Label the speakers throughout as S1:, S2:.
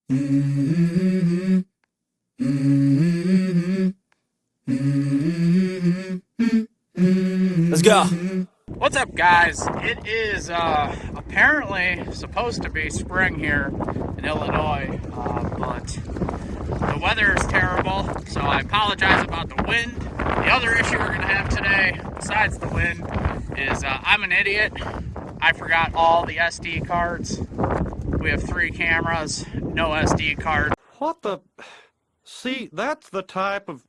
S1: Let's go.
S2: What's up, guys? It is apparently supposed to be spring here in Illinois, but the weather is terrible, so I apologize about the wind. The other issue we're going to have today, besides the wind, is I'm an idiot. I forgot all the SD cards. We have 3 cameras, no SD card.
S3: What the? See, that's the type of...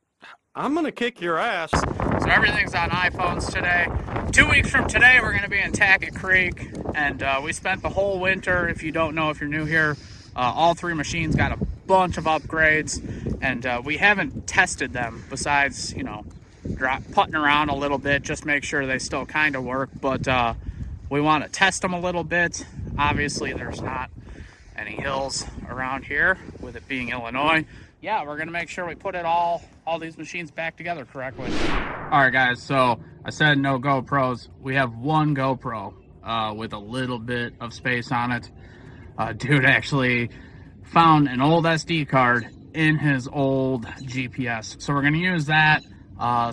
S3: I'm gonna kick your ass.
S2: So everything's on iPhones today. 2 weeks from today, we're going to be in Tackett Creek, and we spent the whole winter. If you don't know, if you're new here, all 3 machines got a bunch of upgrades, and we haven't tested them besides, you know, putting around a little bit, just make sure they still kind of work. But we want to test them a little bit. Obviously, there's not any hills around here, with it being Illinois. Yeah, we're gonna make sure we put it all these machines back together correctly. All right, guys, so I said no GoPros. We have 1 GoPro with a little bit of space on it. Dude actually found an old SD card in his old GPS, so we're gonna use that.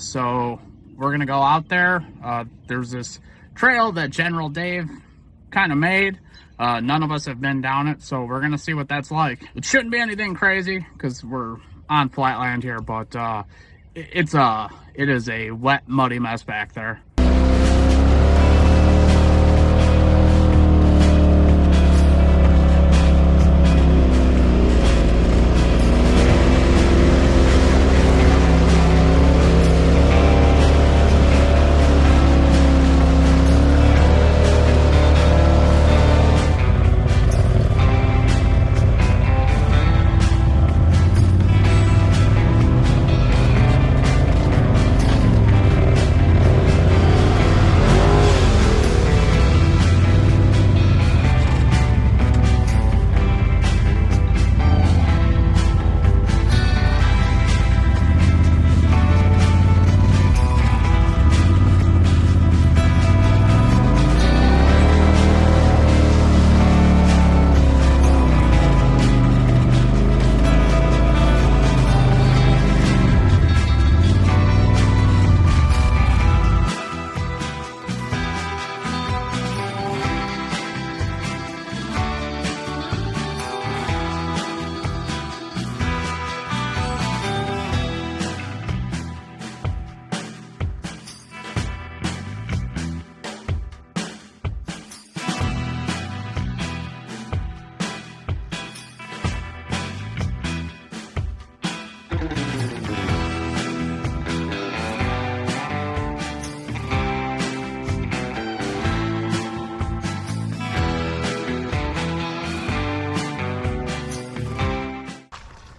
S2: So we're gonna go out there. There's this trail that General Dave kind of made. None of us have been down it, so we're gonna see what that's like. It shouldn't be anything crazy because we're on flat land here, but it is a wet, muddy mess back there.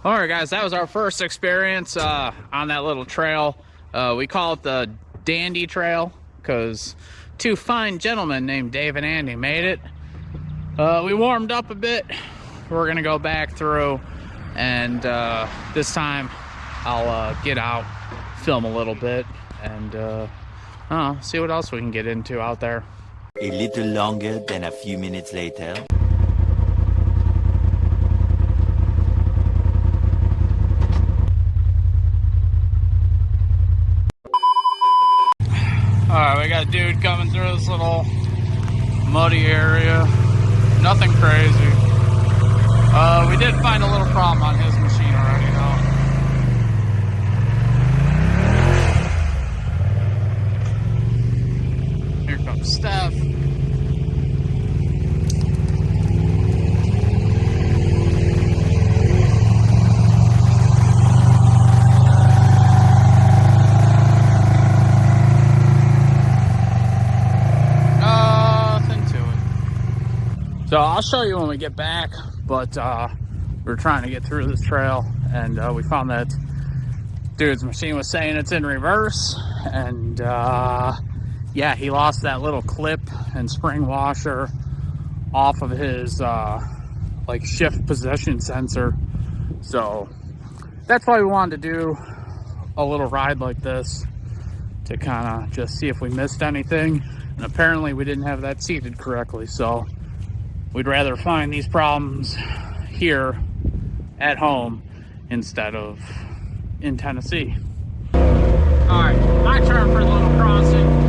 S2: All right, guys, that was our first experience on that little trail. We call it the Dandy Trail because 2 fine gentlemen named Dave and Andy made it. We warmed up a bit. We're gonna go back through, and this time I'll get out, film a little bit, and see what else we can get into out there.
S1: A little longer than a few minutes later.
S2: Alright, we got a dude coming through this little muddy area. Nothing crazy. We did find a little problem on his machine already, though. Here comes Steph. So I'll show you when we get back, but we're trying to get through this trail, and we found that dude's machine was saying it's in reverse, and yeah, he lost that little clip and spring washer off of his like shift position sensor. So that's why we wanted to do a little ride like this to kind of just see if we missed anything, and apparently we didn't have that seated correctly, so we'd rather find these problems here at home instead of in Tennessee. All right, my turn for a little crossing.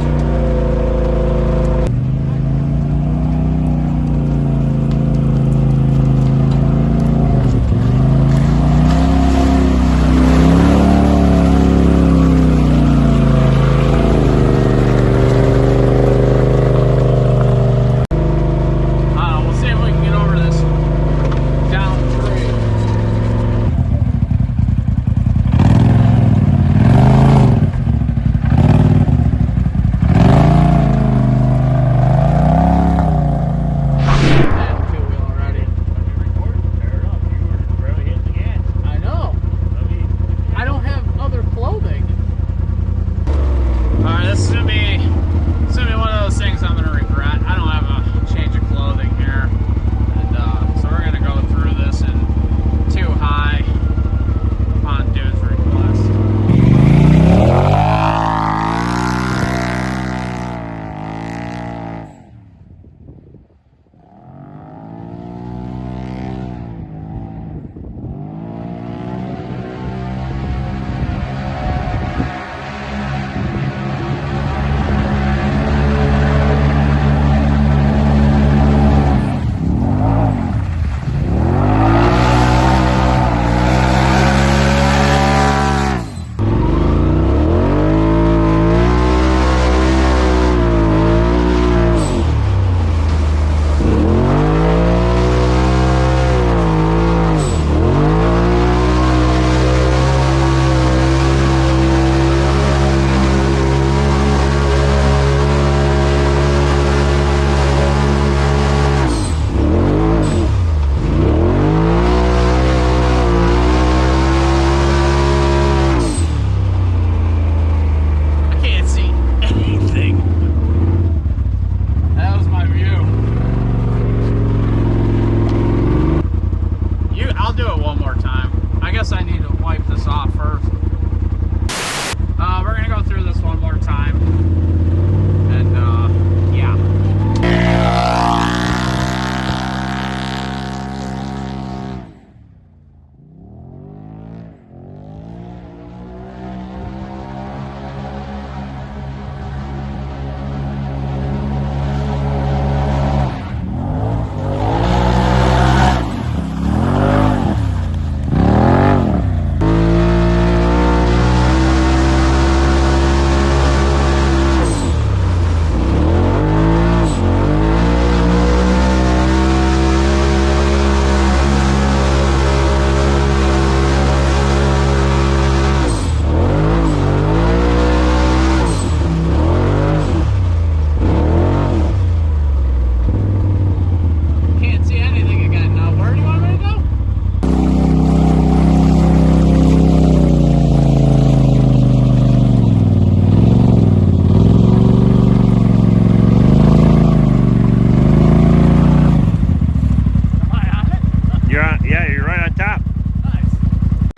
S3: You're right on top.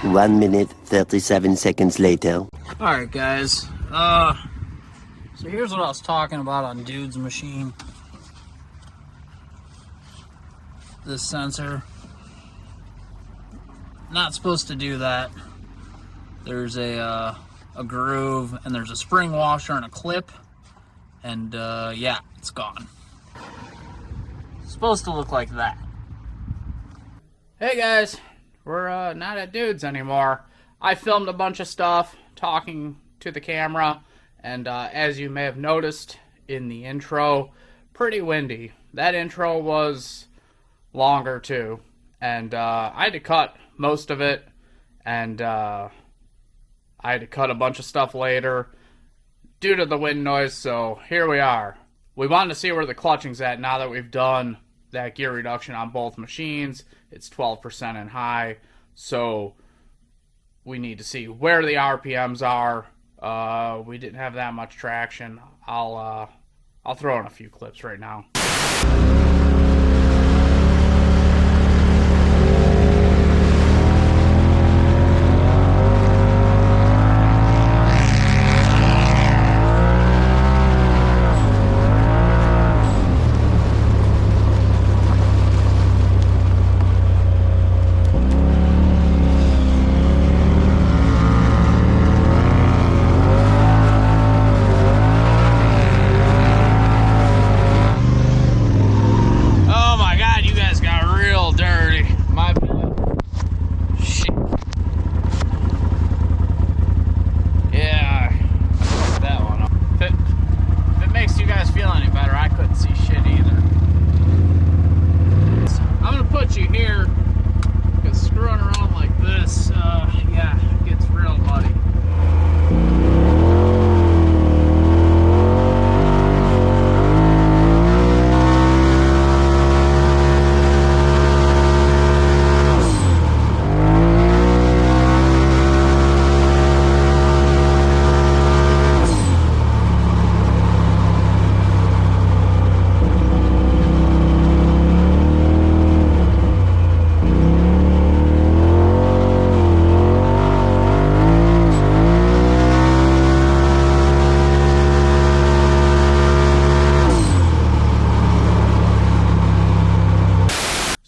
S1: 1 minute, 37 seconds later.
S2: Alright guys, so here's what I was talking about on Dude's machine. This sensor. Not supposed to do that. There's a groove, and there's a spring washer and a clip, and yeah, it's gone. It's supposed to look like that. Hey guys, we're not at Dude's anymore. I filmed a bunch of stuff talking to the camera, and as you may have noticed in the intro, pretty windy. That intro was longer too, and I had to cut most of it, and I had to cut a bunch of stuff later due to the wind noise, so here we are. We wanted to see where the clutching's at now that we've done that gear reduction on both machines. It's 12% in high, so we need to see where the RPMs are. We didn't have that much traction. I'll throw in a few clips right now.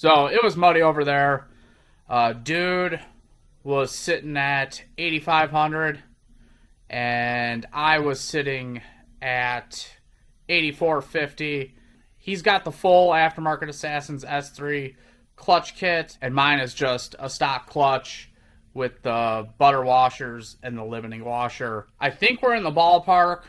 S2: So it was muddy over there. Dude was sitting at 8,500, and I was sitting at 8,450. He's got the full aftermarket Assassin's S3 clutch kit, and mine is just a stock clutch with the butter washers and the limiting washer. I think we're in the ballpark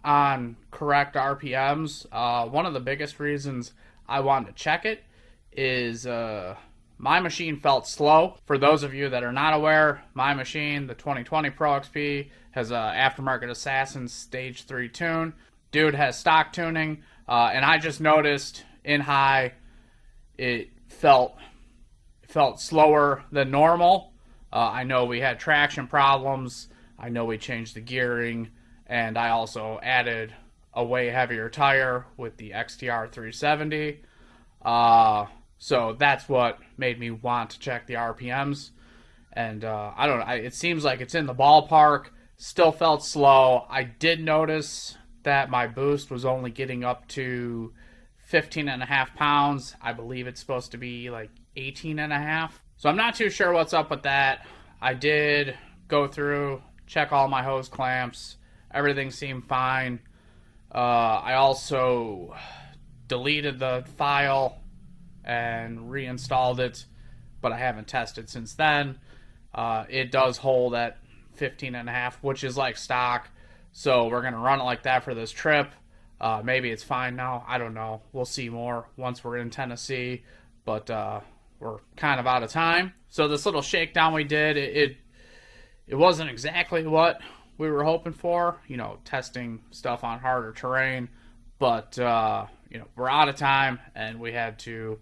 S2: on correct RPMs. One of the biggest reasons I wanted to check it is my machine felt slow. For those of you that are not aware, my machine, the 2020 Pro XP, has a aftermarket Assassin Stage 3 tune. Dude has stock tuning, and I just noticed in high it felt slower than normal. I know we had traction problems. I know we changed the gearing, and I also added a way heavier tire with the XTR 370. So that's what made me want to check the RPMs. And I don't know, it seems like it's in the ballpark. Still felt slow. I did notice that my boost was only getting up to 15.5 pounds. I believe it's supposed to be like 18.5. So I'm not too sure what's up with that. I did go through, check all my hose clamps. Everything seemed fine. I also deleted the file and reinstalled it, but I haven't tested since then. It does hold at 15.5, which is like stock. So we're going to run it like that for this trip. Maybe it's fine now. I don't know. We'll see more once we're in Tennessee. But we're kind of out of time. So this little shakedown we did, it wasn't exactly what we were hoping for. You know, testing stuff on harder terrain. But, you know, we're out of time, and we had to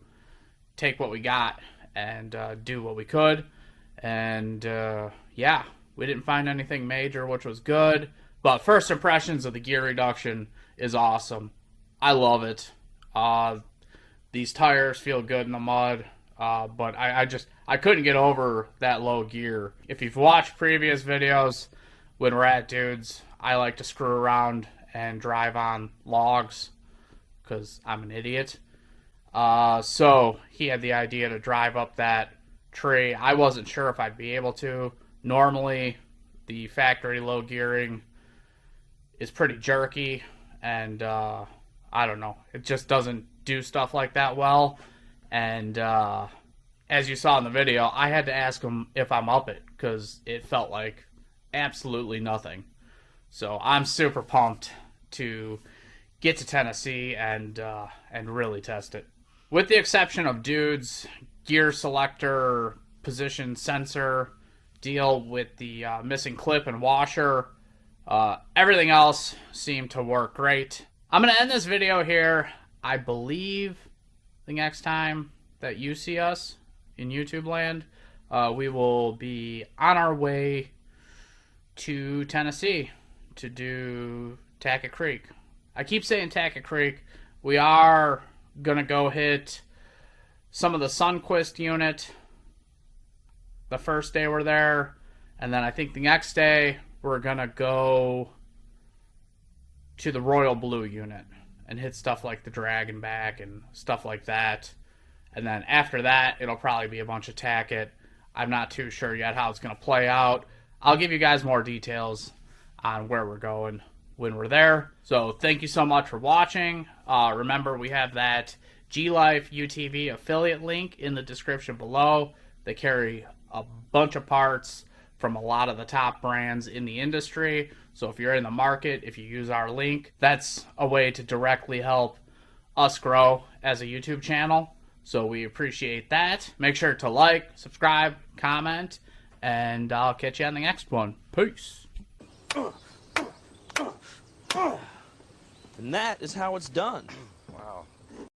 S2: take what we got and do what we could. And, yeah, we didn't find anything major, which was good. But first impressions of the gear reduction is awesome. I love it. These tires feel good in the mud. But I couldn't get over that low gear. If you've watched previous videos, when we're at Dudes, I like to screw around and drive on logs because I'm an idiot. So he had the idea to drive up that tree. I wasn't sure if I'd be able to. Normally, the factory low gearing is pretty jerky, and I don't know. It just doesn't do stuff like that well. And as you saw in the video, I had to ask him if I'm up it because it felt like absolutely nothing. So I'm super pumped to get to Tennessee and really test it. With the exception of Dude's gear selector position sensor deal with the missing clip and washer, everything else seemed to work great. I'm going to end this video here. I believe the next time that you see us in YouTube land, we will be on our way to Tennessee to do Tackett Creek. I keep saying Tackett Creek. We are going to go hit some of the Sunquist unit the first day we're there, and then I think the next day we're going to go to the Royal Blue unit and hit stuff like the Dragonback and stuff like that. And then after that, it'll probably be a bunch of Tackett. I'm not too sure yet how it's going to play out. I'll give you guys more details on where we're going when we're there. So thank you so much for watching. Remember, we have that G-Life UTV affiliate link in the description below. They carry a bunch of parts from a lot of the top brands in the industry. So if you're in the market, if you use our link, that's a way to directly help us grow as a YouTube channel. So we appreciate that. Make sure to like, subscribe, comment, and I'll catch you on the next one. Peace.
S4: And that is how it's done.
S5: Wow.